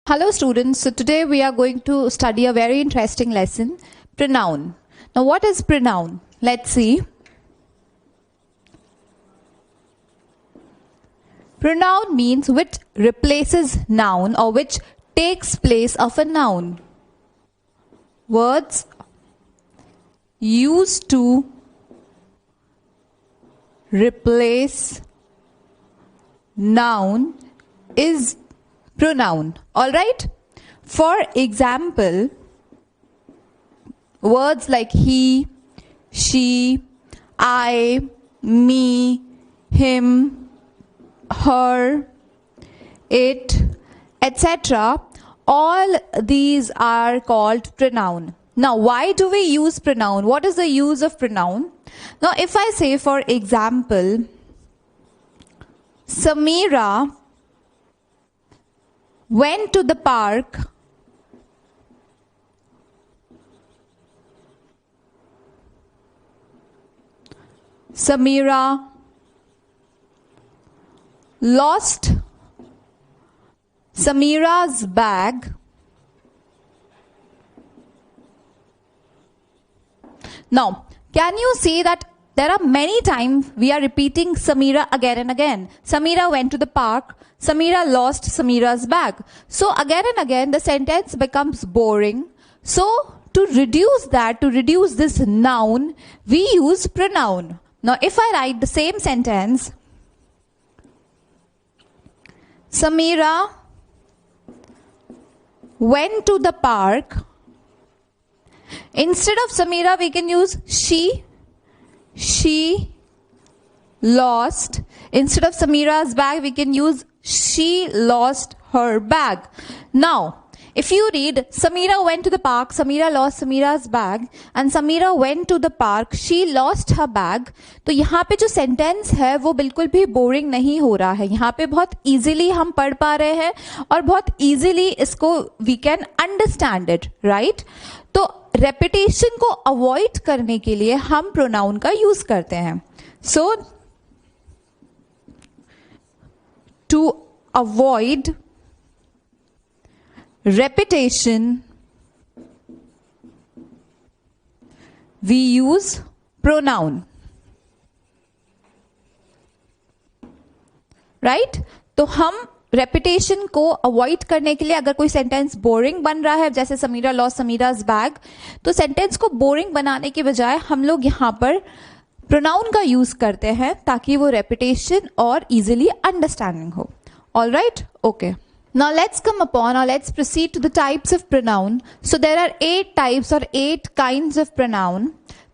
Hello students, so today we are going to study a very interesting lesson, pronoun. Now what is pronoun? Let's see. Pronoun means which replaces noun or which takes place of a noun. Words used to replace noun is pronoun. All right. For example, words like he, she, I, me, him, her, it, etc. All these are called pronoun. Now, why do we use pronoun? What is the use of pronoun? Now, if I say, for example, Samira went to the park Samira lost Samira's bag. Now, can you see that there are many times we are repeating Samira again and again. Samira went to the park. Samira lost Samira's bag. So again and again the sentence becomes boring. So to reduce that, to reduce this noun, we use pronoun. Now if I write the same sentence, Samira went to the park. Instead of Samira, we can use she. She lost. Instead of Samira's bag, we can use she lost her bag. Now, if you read Samira went to the park, Samira lost Samira's bag, and Samira went to the park, she lost her bag, तो यहाँ पे जो sentence है वो बिल्कुल भी boring नहीं हो रहा है. यहाँ पे बहुत इजीली हम पढ़ पा रहे हैं और बहुत इजीली इसको we can understand it, right. तो रेपिटेशन को अवॉइड करने के लिए हम प्रोनाउन का यूज करते हैं. So to avoid repetition, we use pronoun, right. तो हम रेपिटेशन को अवॉइड करने के लिए अगर कोई सेंटेंस बोरिंग बन रहा है, जैसे समीरा लॉस्ट समीराज बैग, तो सेंटेंस को बोरिंग बनाने के बजाय हम लोग यहाँ पर प्रोनाउन का यूज करते हैं ताकि वो रेपिटेशन और इजीली अंडरस्टैंडिंग हो. All right, okay. Now let's come upon or let's proceed to the types of pronoun. So there are 8 types or 8 kinds of pronoun.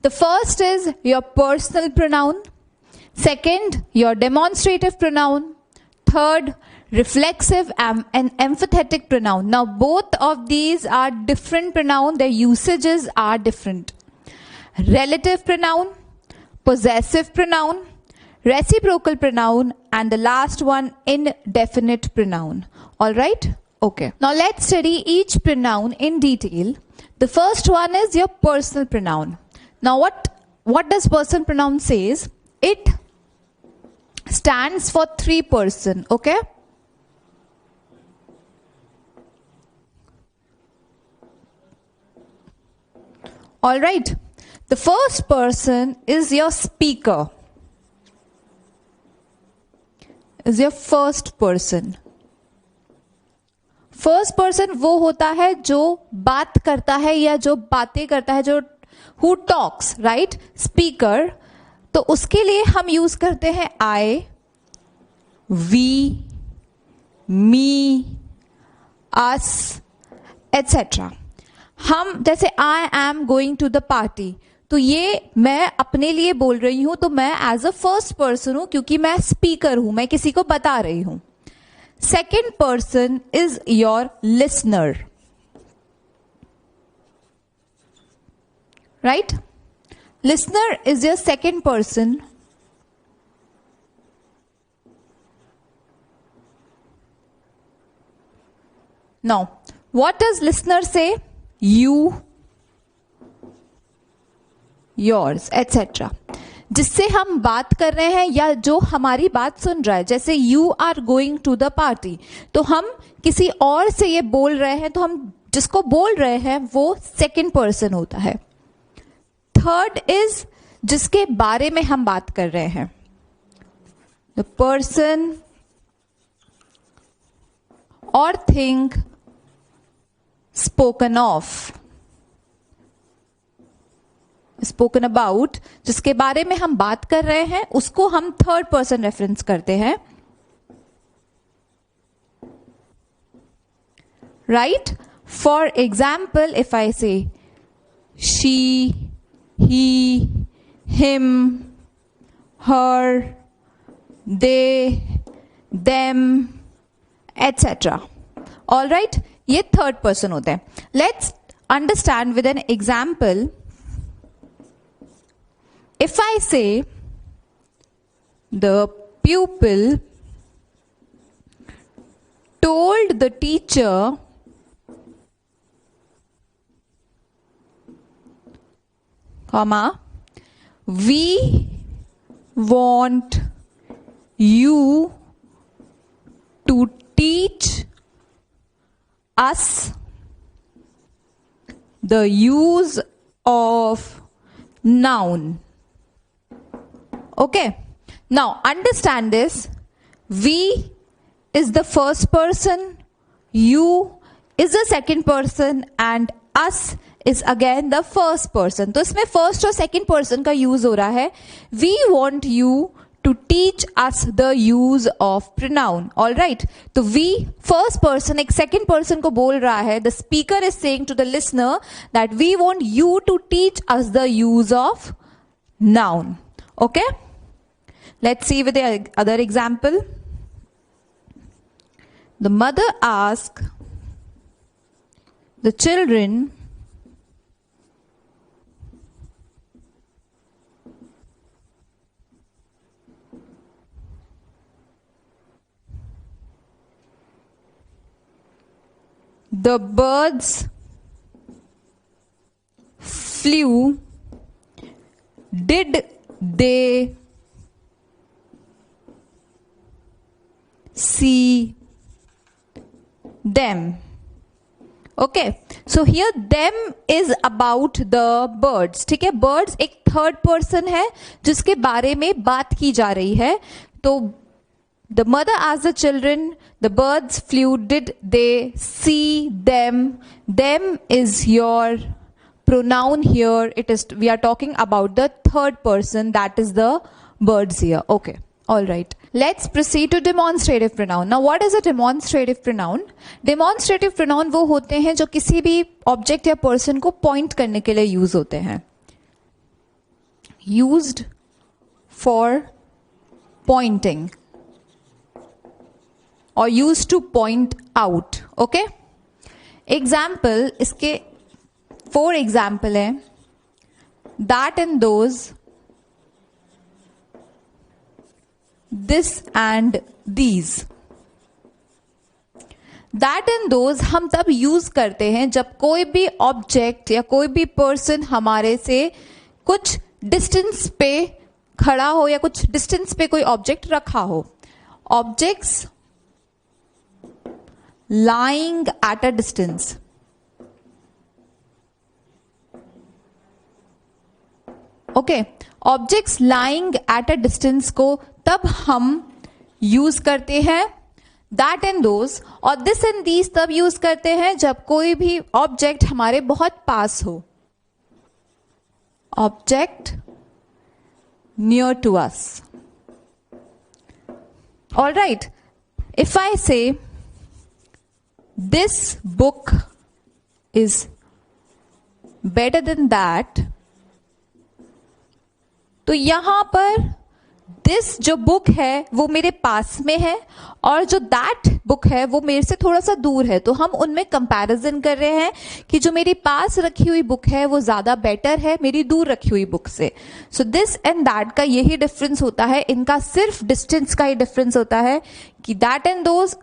The first is your personal pronoun. Second, your demonstrative pronoun. Third, reflexive and emphatic pronoun. Now both of these are different pronoun. Their usages are different. Relative pronoun, possessive pronoun, reciprocal pronoun, and the last one, indefinite pronoun. All right, okay. Now let's study each pronoun in detail. The first one is your personal pronoun. Now what does personal pronoun says? It stands for 3 person, okay? All right. The first person is your speaker. Is your first person. First person वो होता है जो बात करता है या जो बातें करता है, जो हु टॉक्स, राइट. स्पीकर, तो उसके लिए हम यूज करते हैं आई, वी, मी, अस, एटसेट्रा. हम जैसे I am going to the party, तो ये मैं अपने लिए बोल रही हूं, तो मैं एज अ फर्स्ट पर्सन हूं क्योंकि मैं स्पीकर हूं, मैं किसी को बता रही हूं. Second person is your listener, right? Listener is your second person. Now, what does listener say? You, yours, etc. जिससे हम बात कर रहे हैं या जो हमारी बात सुन रहा है, जैसे you are going to the party, तो हम किसी और से ये बोल रहे हैं, तो हम जिसको बोल रहे हैं वो सेकंड पर्सन होता है. थर्ड इज जिसके बारे में हम बात कर रहे हैं, द पर्सन और thing spoken of, spoken about, जिसके बारे में हम बात कर रहे हैं उसको हम थर्ड पर्सन रेफरेंस करते हैं. Right? For example, if I say she, he, him, her, they, them, etcetera. All right, ये थर्ड पर्सन होते हैं. Let's understand with an example. If I say the pupil told the teacher comma, we want you to teach us the use of noun. Okay, now understand this. We is the first person, you is the second person and us is again the first person. तो इसमें first और second person का use हो रहा है. We want you to teach us the use of pronoun. All right, तो we first person एक second person को बोल रहा है. The speaker is saying to the listener that we want you to teach us the use of noun. Okay, let's see with the other example. The mother asked the children the birds flew, did they see them? Okay, so here them is about the birds. ठीक है, birds एक third person है जिसके बारे में बात की जा रही है. तो the mother asked the children, the birds flew, did they see them? Them is your pronoun here. It is, we are talking about the third person, that is the birds here. Okay, all right. Let's proceed to demonstrative pronoun. Now what is a demonstrative pronoun? Demonstrative pronoun वो होते हैं जो किसी भी object या person को point करने के लिए यूज होते हैं. Used for pointing or used to point out. Okay, example, इसके 4 example है. That and those, this and these. That and those हम तब यूज करते हैं जब कोई भी ऑब्जेक्ट या कोई भी पर्सन हमारे से कुछ डिस्टेंस पे खड़ा हो या कुछ डिस्टेंस पे कोई ऑब्जेक्ट रखा हो. Objects lying at a distance. Okay, objects lying at a distance को तब हम यूज करते हैं that and those, और this and these तब यूज करते हैं जब कोई भी ऑब्जेक्ट हमारे बहुत पास हो. Object near to us. All right, if I say this book is better than that, तो यहां पर this जो बुक है वो मेरे पास में है और जो that बुक है वो मेरे से थोड़ा सा दूर है. तो हम उनमें कंपैरिजन कर रहे हैं कि जो मेरी पास रखी हुई बुक है वो ज्यादा बेटर है मेरी दूर रखी हुई बुक से. सो दिस एंड दैट का यही डिफरेंस होता है. इनका सिर्फ डिस्टेंस का ही डिफरेंस होता है कि दैट एंड दोज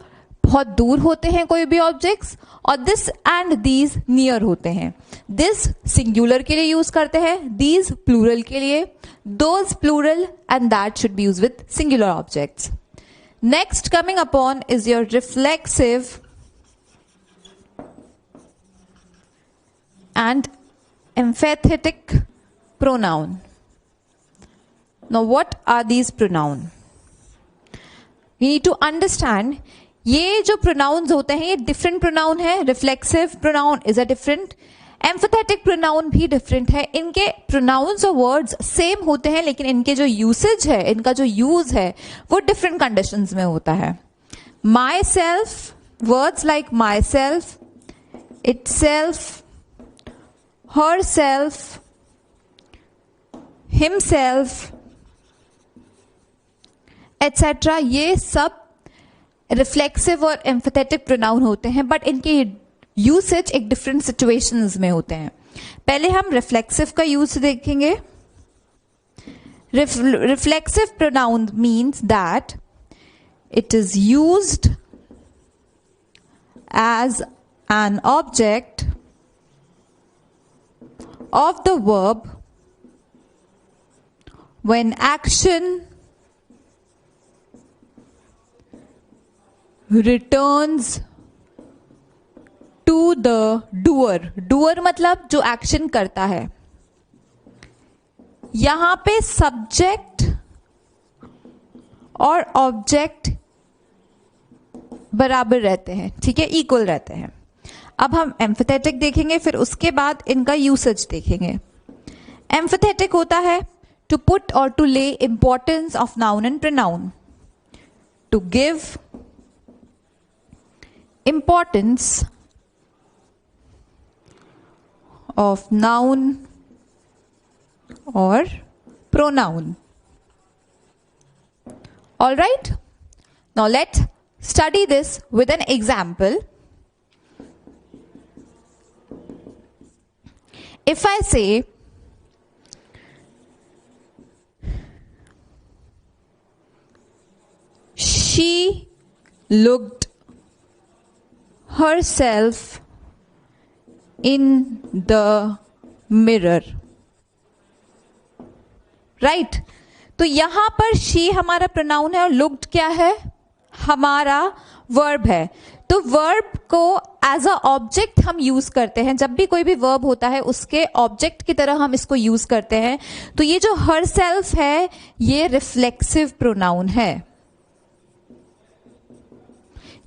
बहुत दूर होते हैं कोई भी ऑब्जेक्ट्स, और दिस एंड दीज नियर होते हैं. दिस सिंगुलर के लिए यूज करते हैं, दीज प्लूरल के लिए, those plural, and that should be use with singular objects. Next coming upon is your reflexive and emphatic pronoun. Now what are these pronoun? We need to understand ये जो pronouns होते हैं ये different pronoun है. Reflexive pronoun is a different, emphatic pronoun भी different है. इनके pronouns और words same होते हैं, लेकिन इनके जो usage है, इनका जो use है वो different conditions में होता है. Myself, words like myself, itself, herself, himself, etc. ये सब रिफ्लेक्सिव और एम्फेथेटिक प्रोनाउन होते हैं, बट इनके यूसेज एक डिफरेंट सिचुएशंस में होते हैं. पहले हम रिफ्लेक्सिव का यूज देखेंगे. Reflexive pronoun means that it is used as an object of the verb when action returns to the doer. doer मतलब जो एक्शन करता है. यहां पे सब्जेक्ट और ऑब्जेक्ट बराबर रहते हैं, ठीक है, इक्वल रहते हैं. अब हम एम्फेथेटिक देखेंगे, फिर उसके बाद इनका यूसेज देखेंगे. एम्फेथेटिक होता है टू पुट और to lay importance of noun and pronoun, to give importance of noun और pronoun. All right, now let's study this with an example. If I say she looked herself in the mirror, right? तो यहां पर she हमारा pronoun है और looked क्या है, हमारा वर्ब है. तो वर्ब को एज अ ऑब्जेक्ट हम यूज करते हैं. जब भी कोई भी वर्ब होता है उसके ऑब्जेक्ट की तरह हम इसको यूज करते हैं. तो ये जो हर सेल्फ है ये रिफ्लेक्सिव प्रोनाउन है.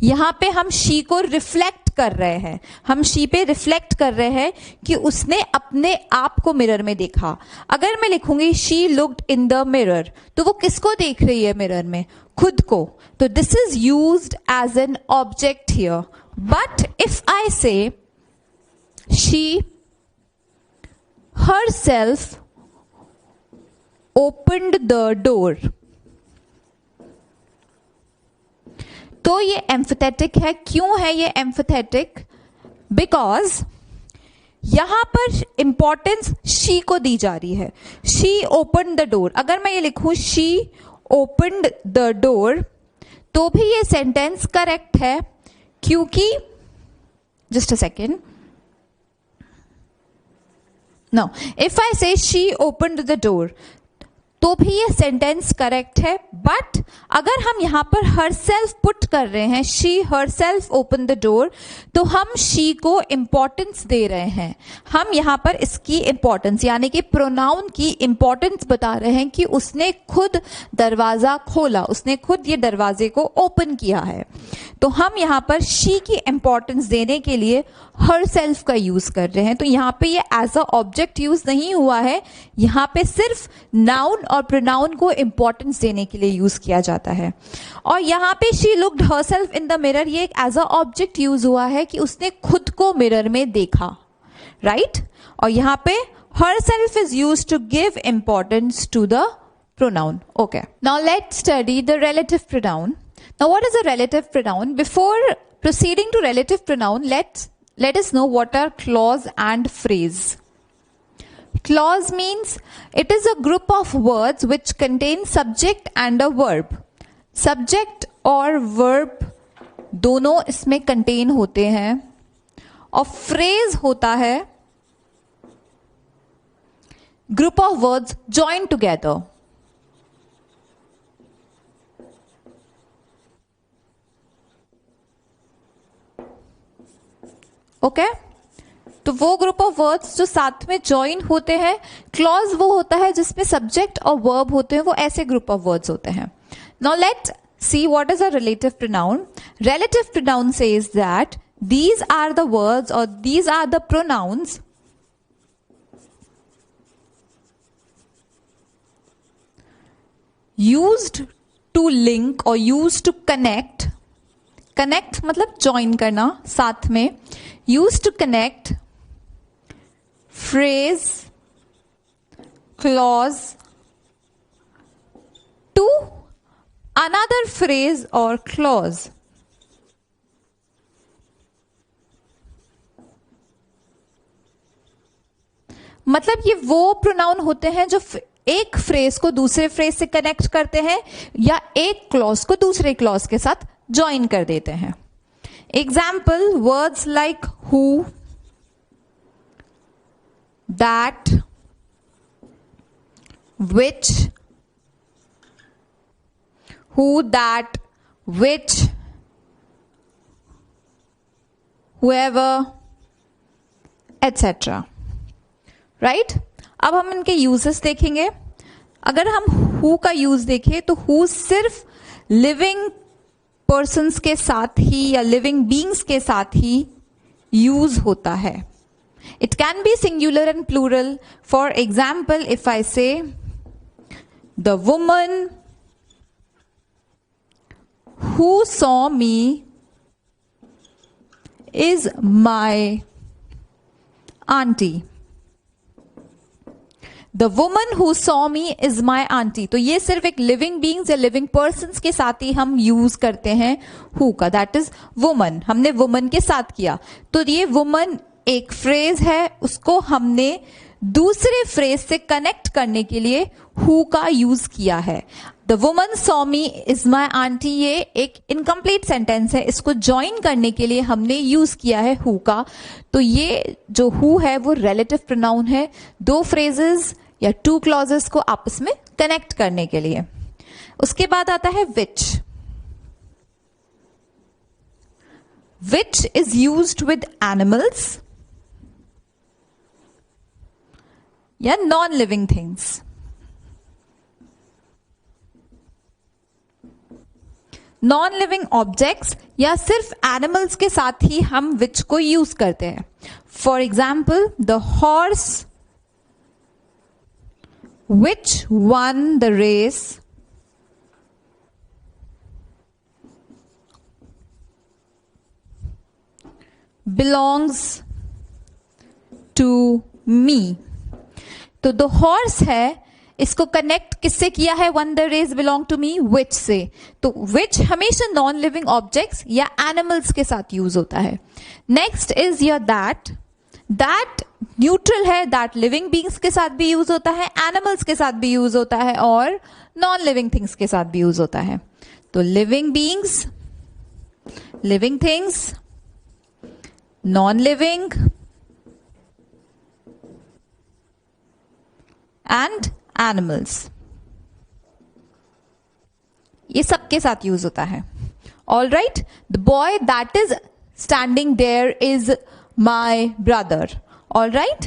यहां पे हम शी को रिफ्लेक्ट कर रहे हैं, हम शी पे रिफ्लेक्ट कर रहे हैं कि उसने अपने आप को मिरर में देखा. अगर मैं लिखूंगी she looked in the mirror, तो वो किसको देख रही है मिरर में, खुद को. तो this is used as an object here. But if I say she herself opened the door, तो ये एम्फेथेटिक है. क्यों है ये एम्फेथेटिक? बिकॉज यहां पर इंपॉर्टेंस शी को दी जा रही है. शी ओपन द डोर, अगर मैं ये लिखूं शी ओपन्ड द डोर, तो भी ये सेंटेंस करेक्ट है, क्योंकि just a second, no, if I say she opened the door, तो भी ये सेंटेंस करेक्ट है. बट अगर हम यहां पर हर सेल्फ पुट कर रहे हैं, she her self open the door, तो हम शी को इंपॉर्टेंस दे रहे हैं. हम यहां पर इसकी इंपॉर्टेंस यानी कि प्रोनाउन की इंपॉर्टेंस बता रहे हैं कि उसने खुद दरवाजा खोला, उसने खुद ये दरवाजे को ओपन किया है. तो हम यहां पर शी की इंपॉर्टेंस देने के लिए हर सेल्फ का यूज कर रहे हैं. तो यहां पे ये एज अ ऑब्जेक्ट यूज नहीं हुआ है, यहां पे सिर्फ नाउन और प्रोनाउन को इंपॉर्टेंस देने के लिए यूज किया जाता है. और यहां पे she looked herself in the mirror, ये एक एज अ ऑब्जेक्ट यूज हुआ है कि उसने खुद को मिरर में देखा, राइट? और यहां पे herself is used to give importance to the pronoun. Okay. Now let's study the relative pronoun. Now what is a relative pronoun? Before proceeding to relative pronoun, let us know what are clause and phrase. Clause means it is a group of words which contain subject and a verb. Subject और verb दोनों इसमें contain होते हैं, और phrase होता है group of words join together. Okay, तो वो ग्रुप ऑफ वर्ड्स जो साथ में ज्वाइन होते हैं। क्लॉज वो होता है जिसमें सब्जेक्ट और वर्ब होते हैं, वो ऐसे ग्रुप ऑफ वर्ड्स होते हैं। Now let see what is a relative pronoun. Relative pronoun says that these are the words or these are the pronouns used to link or used to connect मतलब join करना साथ में, used to connect phrase, clause to another phrase or clause। मतलब ये वो pronoun होते हैं जो एक फ्रेज को दूसरे फ्रेज से कनेक्ट करते हैं या एक क्लॉज को दूसरे क्लॉज के साथ ज्वाइन कर देते हैं। Example, words like who, that, which, who, that, which, whoever, etc. Right? अब हम इनके यूजेस देखेंगे। अगर हम हु का यूज देखें तो हु सिर्फ लिविंग पर्सन्स के साथ ही या लिविंग बींग्स के साथ ही यूज होता है। It can be singular and plural. For example, if I say the woman who saw me is my aunty. The woman who saw me is my aunty. तो ये सिर्फ एक लिविंग बींग्स या living persons के साथ ही हम use करते हैं हु का, दैट इज वुमन। हमने वुमन के साथ किया, तो ये वुमन एक फ्रेज है, उसको हमने दूसरे फ्रेज से कनेक्ट करने के लिए हु का यूज किया है। The woman saw me is my aunty, ये एक इनकम्प्लीट सेंटेंस है, इसको ज्वाइन करने के लिए हमने यूज किया है हु का। तो ये जो हु है वो रिलेटिव प्रोनाउन है, दो फ्रेजेस या टू क्लॉजेस को आपस में कनेक्ट करने के लिए। उसके बाद आता है which. Which is used with animals या non living things. Non living objects या सिर्फ एनिमल्स के साथ ही हम विच को यूज करते हैं। For example, the horse which won the race belongs to me। तो द हॉर्स है, इसको कनेक्ट किससे किया है, won the race belong to me, which से। तो विच हमेशा नॉन लिविंग ऑब्जेक्ट्स या एनिमल्स के साथ यूज होता है। Next is your that. That neutral है, दैट लिविंग बींग्स के साथ भी यूज होता है, एनिमल्स के साथ भी यूज होता है और नॉन लिविंग थिंग्स के साथ भी यूज होता है। तो living beings, living things, non living and animals, ये सबके साथ यूज होता है। All right, the boy that is standing there is my brother. All right,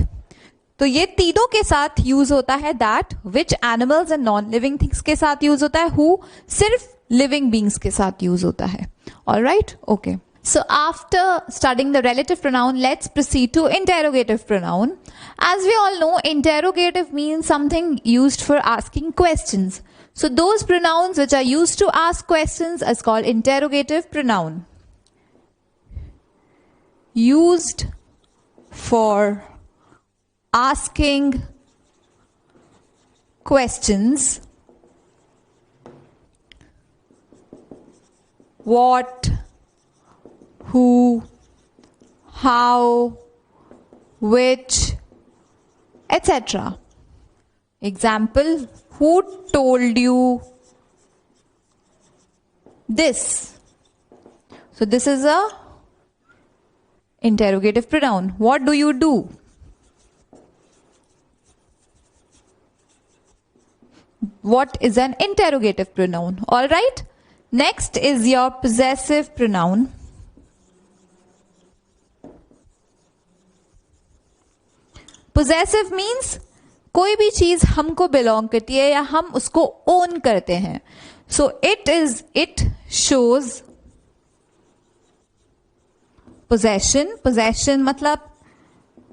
तो ये तीनों के साथ यूज होता है that, which, animals and non living things के साथ यूज होता है, हु सिर्फ लिविंग बींग्स के साथ यूज होता है। All right, okay. So after studying the relative pronoun, let's proceed to interrogative pronoun. As we all know, interrogative means something used for asking questions. So those pronouns which are used to ask questions is called interrogative pronoun. Used for asking questions. What, who, how, which, etc. Example, who told you this? So this is a interrogative pronoun. What do you do? What is an interrogative pronoun? All right. Next is your possessive pronoun. Possessive means कोई भी चीज हमको belong करती है या हम उसको own करते हैं. So it shows possession. Possession मतलब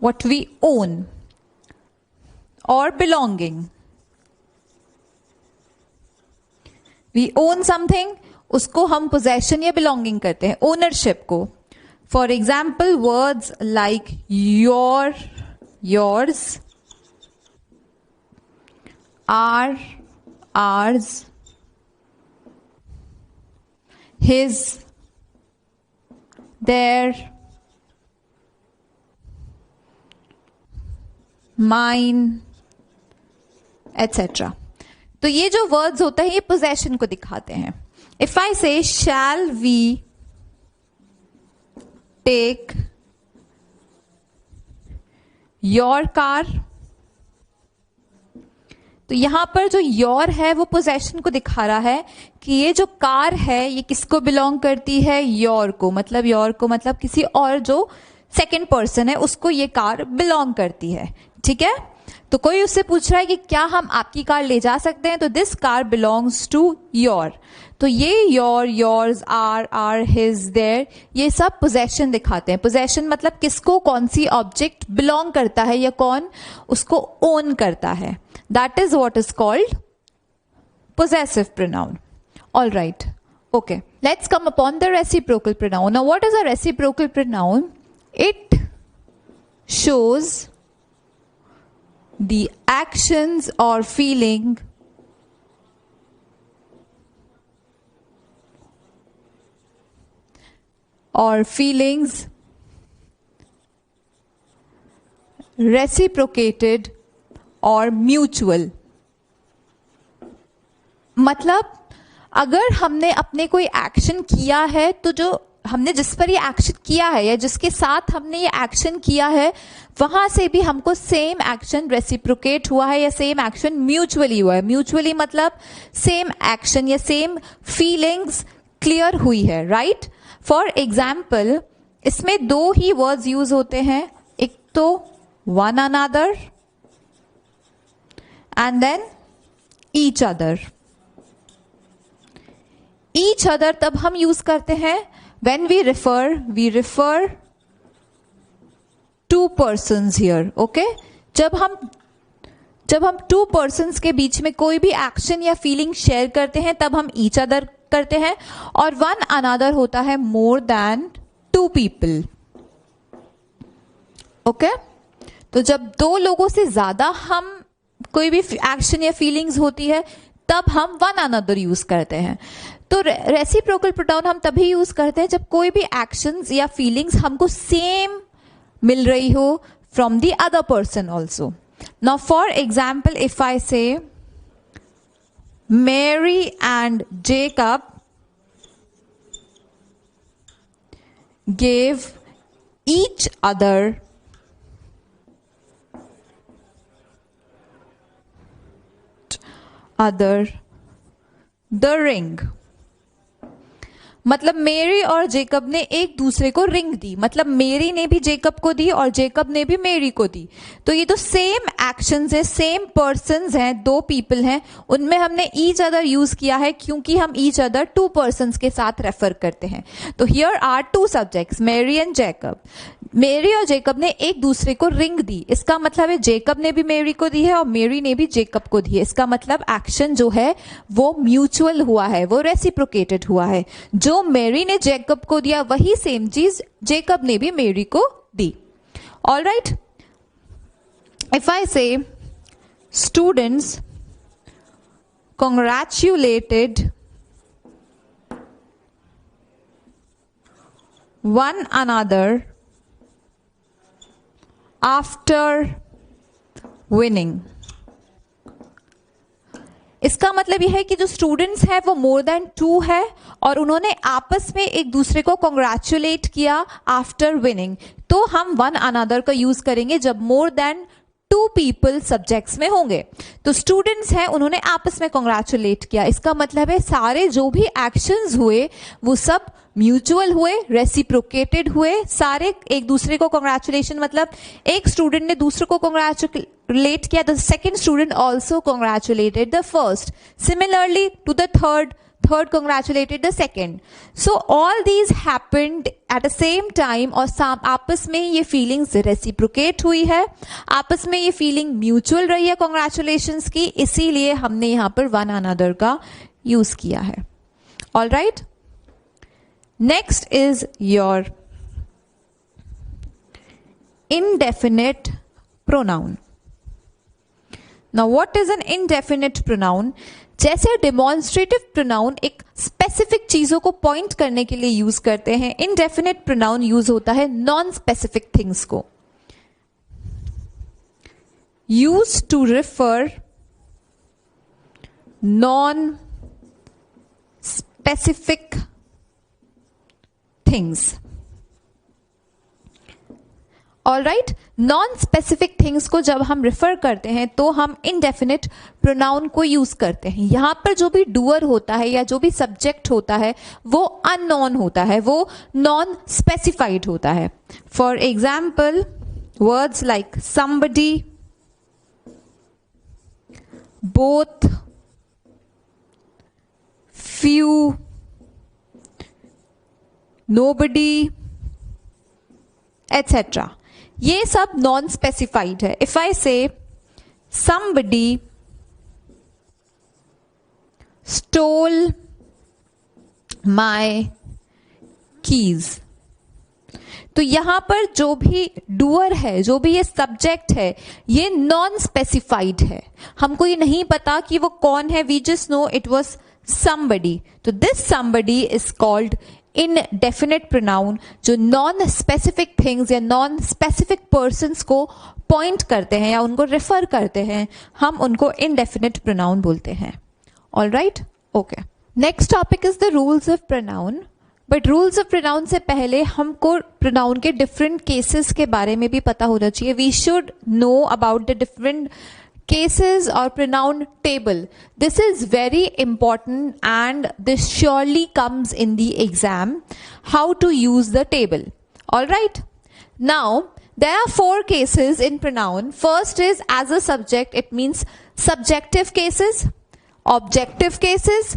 what we own or belonging. We own something, उसको हम possession या belonging करते हैं, ownership को. For example, words like your, yours, our, ours, his, their, mine, etc. तो ये जो वर्ड्स होते हैं ये पोजेशन को दिखाते हैं. If I say shall we take your car, तो यहां पर जो योर है वो पोजेशन को दिखा रहा है कि ये जो कार है ये किसको बिलोंग करती है, योर को. मतलब योर को मतलब किसी और जो सेकंड पर्सन है उसको ये कार बिलोंग करती है. ठीक है. तो कोई उससे पूछ रहा है कि क्या हम आपकी कार ले जा सकते हैं, तो this car belongs to your. तो ये your, yours, are, his, their, ये सब पोजेशन दिखाते हैं. पोजेशन मतलब किसको कौन सी ऑब्जेक्ट बिलोंग करता है या कौन उसको ओन करता है. That is what is called possessive pronoun. All right. Okay. Let's come upon the reciprocal pronoun. Now, what is a reciprocal pronoun? It shows the actions or feeling or feelings reciprocated or mutual. मतलब अगर हमने अपने कोई action किया है तो जो हमने जिस पर ये एक्शन किया है या जिसके साथ हमने ये एक्शन किया है वहां से भी हमको सेम एक्शन रेसिप्रोकेट हुआ है या सेम एक्शन म्यूचुअली हुआ है. म्यूचुअली मतलब सेम एक्शन या सेम फीलिंग्स क्लियर हुई है. राइट. फॉर एग्जाम्पल इसमें दो ही वर्ड्स यूज होते हैं. एक तो one another and then each other. Each other तब हम यूज करते हैं when we refer two persons here. Okay. जब हम two persons के बीच में कोई भी एक्शन या फीलिंग शेयर करते हैं तब हम each other करते हैं. और one another होता है more than two people. Okay. तो जब दो लोगों से ज्यादा हम कोई भी एक्शन या फीलिंग्स होती है तब हम one another यूज करते हैं. तो रेसिप्रोकल प्रोनाउन हम तभी यूज करते हैं जब कोई भी एक्शंस या फीलिंग्स हमको सेम मिल रही हो from the other person also. Now for example if I से मेरी and Jacob gave each other the ring. मतलब मेरी और जेकब ने एक दूसरे को रिंग दी. मतलब मेरी ने भी जेकब को दी और जेकब ने भी मेरी को दी. तो ये तो सेम एक्शंस है, सेम पर्सन्स हैं, दो पीपल हैं, उनमें हमने ईच अदर यूज किया है क्योंकि हम ईच अदर टू पर्सन्स के साथ रेफर करते हैं. तो हियर आर टू सब्जेक्ट्स मेरी एंड जेकब. मेरी और जेकब ने एक दूसरे को रिंग दी. इसका मतलब है जेकब ने भी मेरी को दी है और मेरी ने भी जेकब को दी है. इसका मतलब एक्शन जो है वो म्यूचुअल हुआ है, वो रेसिप्रोकेटेड हुआ है. जो मेरी ने जेकब को दिया वही सेम चीज जेकब ने भी मेरी को दी. All right. If I say students congratulated one another after winning. इसका मतलब यह है कि जो स्टूडेंट्स हैं वो मोर देन 2 है और उन्होंने आपस में एक दूसरे को कॉन्ग्रेचुलेट किया आफ्टर विनिंग, तो हम वन अनदर का यूज करेंगे जब मोर देन 2 पीपल सब्जेक्ट्स में होंगे। तो स्टूडेंट्स हैं, उन्होंने आपस में कॉन्ग्रेचुलेट किया, इसका मतलब है सारे जो भी एक्शंस हुए वो सब म्यूचुअल हुए, रेसिप्रोकेटेड हुए, सारे एक दूसरे को कॉन्ग्रेचुलेशन, मतलब एक स्टूडेंट ने दूसरे को कॉन्ग्रेचुलेट किया, the second student also congratulated the first, similarly to the third congratulated the second. So all these happened at the same time और आपस में ये feelings reciprocate हुई है, आपस में ये feeling mutual रही है congratulations की, इसीलिए हमने यहाँ पर one another का use किया है. All right? Next is your indefinite pronoun. Now what is an indefinite pronoun? जैसे डेमोन्स्ट्रेटिव प्रोनाउन एक स्पेसिफिक चीजों को पॉइंट करने के लिए यूज करते हैं, इनडेफिनिट प्रोनाउन यूज होता है नॉन स्पेसिफिक थिंग्स को, use to refer non specific things. All right, non specific things को जब हम रिफर करते हैं तो हम इनडेफिनिट प्रोनाउन को यूज करते हैं. यहां पर जो भी डूअर होता है या जो भी सब्जेक्ट होता है वो अननोन होता है, वो नॉन स्पेसिफाइड होता है. For example words like somebody, both, few, nobody, etc. ये सब नॉन स्पेसिफाइड है. इफ आई से somebody stole my keys, तो यहां पर जो भी डूअर है, जो भी ये सब्जेक्ट है, ये नॉन स्पेसिफाइड है, हमको ये नहीं पता कि वो कौन है, we just know it was somebody. तो this somebody is called indefinite pronoun, जो नॉन स्पेसिफिक थिंग्स या नॉन स्पेसिफिक पर्सन्स को पॉइंट करते हैं या उनको रेफर करते हैं, हम उनको इनडेफिनिट प्रोनाउन बोलते हैं. All right, okay. Next topic is the rules of pronoun. But rules of pronoun से पहले हमको प्रोनाउन के डिफरेंट केसेस के बारे में भी पता होना चाहिए. We should know about the different cases or pronoun table. This is very important and this surely comes in the exam, how to use the table. All right, now there are 4 cases in pronoun. First is as a subject, it means subjective cases, objective cases,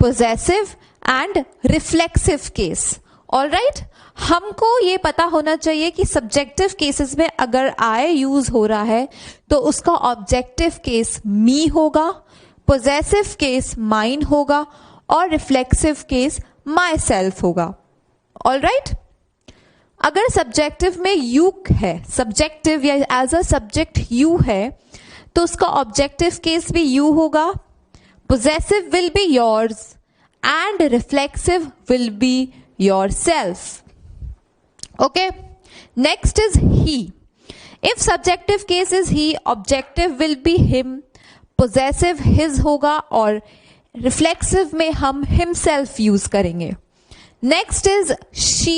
possessive and reflexive case. All right, हमको ये पता होना चाहिए कि subjective cases में अगर आई use हो रहा है तो उसका ऑब्जेक्टिव केस मी होगा, पोजेसिव केस माइन होगा और रिफ्लेक्सिव केस माई सेल्फ होगा. ऑल राइट, अगर सब्जेक्टिव में यू है, सब्जेक्टिव या एज अ सब्जेक्ट यू है, तो उसका ऑब्जेक्टिव केस भी यू होगा, possessive will be yours and reflexive will be yourself. Okay, next is he. If subjective case is he, objective will be him, possessive his होगा और reflexive में हम himself use करेंगे. Next is she,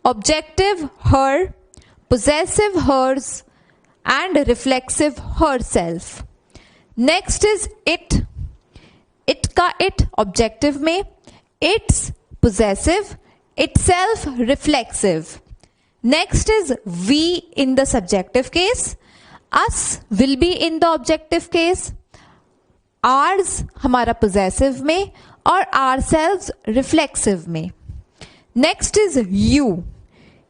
objective her, possessive hers and reflexive herself. Next is it. It का it objective में, its possessive, itself reflexive. Next is we in the subjective case, us will be in the objective case, ours हमारा possessive में और ourselves reflexive में. Next is you.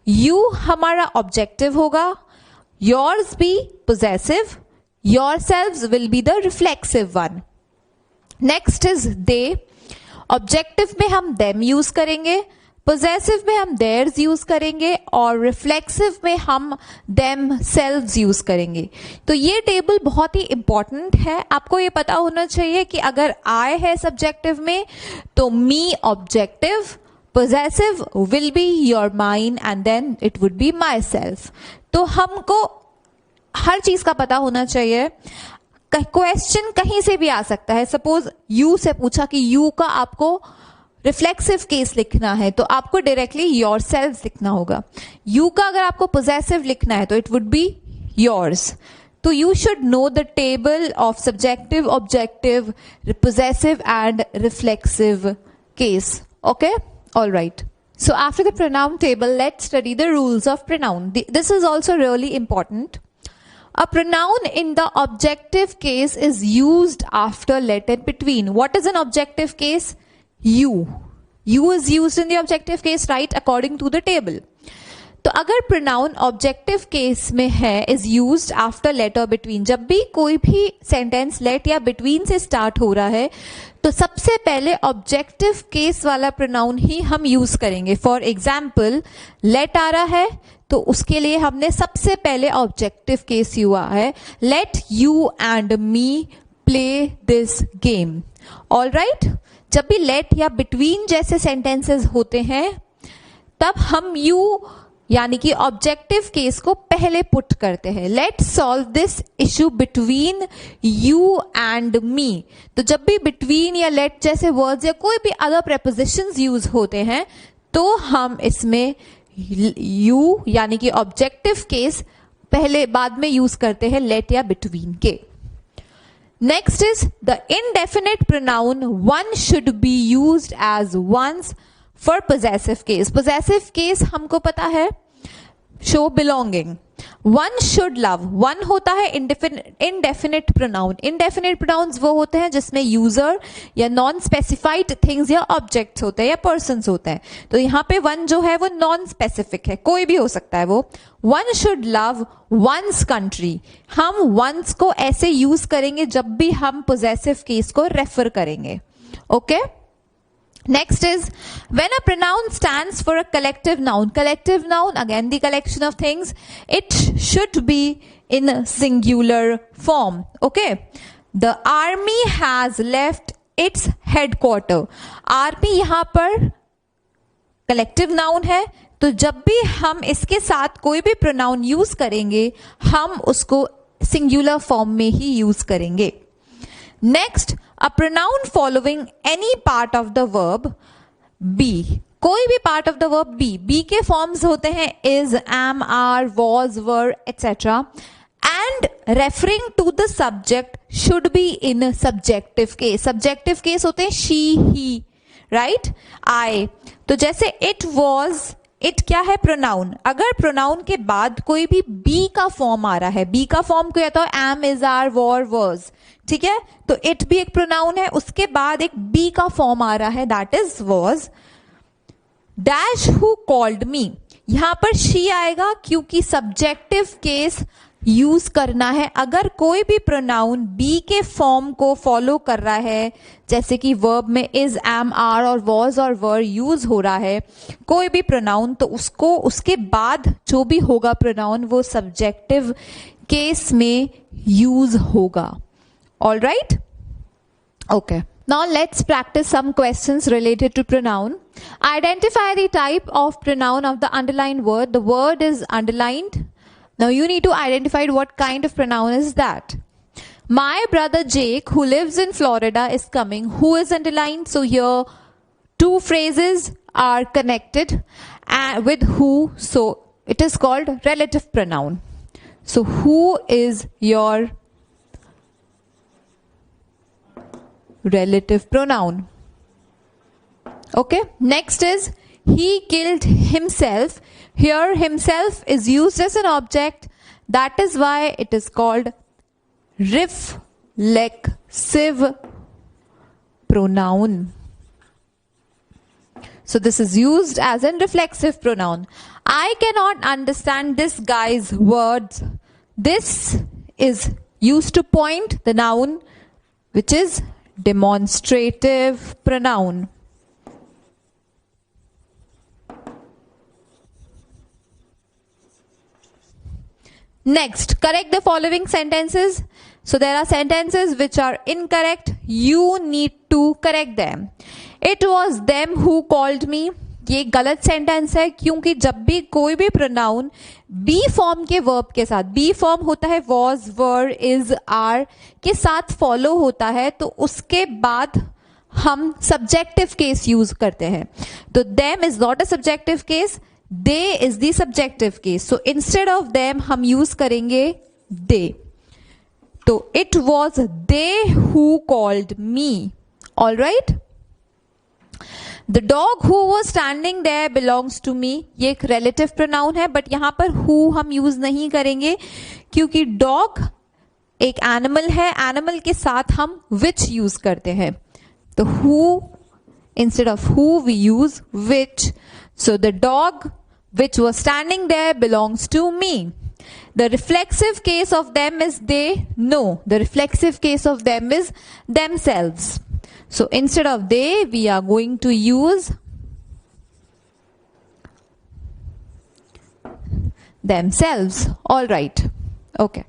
You हमारा objective होगा, yours भी possessive, yourselves will be the reflexive one. Next is they. Objective में हम them use करेंगे, पोजेसिव में हम देयर्स यूज करेंगे और रिफ्लेक्सिव में हम देम सेल्व्स यूज करेंगे. तो ये टेबल बहुत ही इंपॉर्टेंट है, आपको ये पता होना चाहिए कि अगर आई है सब्जेक्टिव में तो me objective, possessive will be your mine and then it would be myself. तो हमको हर चीज का पता होना चाहिए. क्वेश्चन कहीं से भी आ सकता है. सपोज यू से पूछा कि यू का आपको रिफ्लेक्सिव केस लिखना है तो आपको डायरेक्टली योरसेल्व्स लिखना होगा. यू का अगर आपको पोजेसिव लिखना है तो इट वुड बी योर्स. तो you should know the table of subjective, objective, possessive and reflexive case. Okay? All right. So after the pronoun table, let's study the rules of pronoun. This is also really important. A pronoun in the objective case is used after let and between. What is an objective case? You. You is used in the objective case, right? According to the table. तो अगर pronoun objective case में है is used after late और between, जब भी कोई भी sentence late या बिटवीन से स्टार्ट हो रहा है तो सबसे पहले ऑब्जेक्टिव केस वाला प्रोनाउन ही हम यूज करेंगे. फॉर एग्जाम्पल लेट आ रहा है तो उसके लिए हमने सबसे पहले ऑब्जेक्टिव केस हुआ है let you and me play this game. All right. जब भी लेट या बिटवीन जैसे सेंटेंसेस होते हैं तब हम यू यानी कि ऑब्जेक्टिव केस को पहले पुट करते हैं. Let solve this issue between you and me. तो जब भी बिटवीन या लेट जैसे वर्ड्स या कोई भी अदर प्रेपोजिशंस यूज होते हैं तो हम इसमें यू यानी कि ऑब्जेक्टिव केस पहले बाद में यूज करते हैं लेट या बिटवीन के. Next is the indefinite pronoun one should be used as one's for possessive case. Possessive case हमको पता है show belonging. One should love, one होता है इनडेफिनिट प्रोनाउन. इनडेफिनिट प्रोनाउन्स वो होते हैं जिसमें यूजर या नॉन स्पेसिफाइड थिंग्स या ऑब्जेक्ट्स होते हैं या पर्सन्स होते हैं. तो यहाँ पे वन जो है वो नॉन स्पेसिफिक है, कोई भी हो सकता है वो. One should love one's country. हम वंस को ऐसे यूज करेंगे जब भी हम पोजेसिव केस को रेफर करेंगे. Okay. Next is when a pronoun stands for a collective noun. Collective noun, again the collection of things. It should be in singular form. Okay. The army has left its headquarter. Army यहाँ पर collective noun है तो जब भी हम इसके साथ कोई भी pronoun यूज करेंगे हम उसको singular form में ही यूज करेंगे. Next, a pronoun following any part of the verb be. कोई भी part of the verb be. Be के forms होते हैं is, am, are, was, were, etc. And referring to the subject should be in subjective case. Subjective case होते हैं she, he, right? I. तो जैसे it was, it क्या है pronoun. अगर प्रोनाउन के बाद कोई भी बी का फॉर्म आ रहा है, बी का फॉर्म क्या था, am, is, are, was, were, ठीक है. तो इट भी एक प्रोनाउन है, उसके बाद एक बी का फॉर्म आ रहा है that is was. Dash who called मी, यहां पर शी आएगा क्योंकि सब्जेक्टिव केस यूज करना है. अगर कोई भी प्रोनाउन बी के फॉर्म को फॉलो कर रहा है जैसे कि वर्ब में इज, एम, आर और वॉज और वर यूज हो रहा है कोई भी प्रोनाउन तो उसको उसके बाद जो भी होगा प्रोनाउन वो सब्जेक्टिव केस में यूज होगा. All right. Okay. Now let's practice some questions related to pronoun. Identify the type of pronoun of the underlined word. The word is underlined. Now you need to identify what kind of pronoun is that. My brother Jake, who lives in Florida, is coming. Who is underlined? So here two phrases are connected with who. So it is called relative pronoun. So who is your relative pronoun? Okay. Next is he killed himself. Here himself is used as an object. That is why it is called reflexive pronoun. So this is used as a reflexive pronoun. I cannot understand this guy's words. This is used to point the noun which is demonstrative pronoun. Next, correct the following sentences. So there are sentences which are incorrect. You need to correct them. It was them who called me. ये गलत sentence है, क्योंकि जब भी कोई भी pronoun B form के verb के साथ, बी फॉर्म होता है वॉज, वर, इज, आर के साथ फॉलो होता है, तो उसके बाद हम सब्जेक्टिव केस यूज करते हैं. तो them is not a subjective case, they is the subjective case. So instead of them हम यूज करेंगे दे. तो it was they who called me. All right. The dog who was standing there belongs to me, ये एक relative pronoun है, but यहां पर who हम use नहीं करेंगे क्योंकि डॉग एक एनिमल है, एनिमल के साथ हम विच यूज करते हैं. तो who, instead of who we use which. So the dog which was standing there belongs to me. The reflexive case of them is they. No, the reflexive case of them is themselves. So instead of they we are going to use themselves. All right. Okay.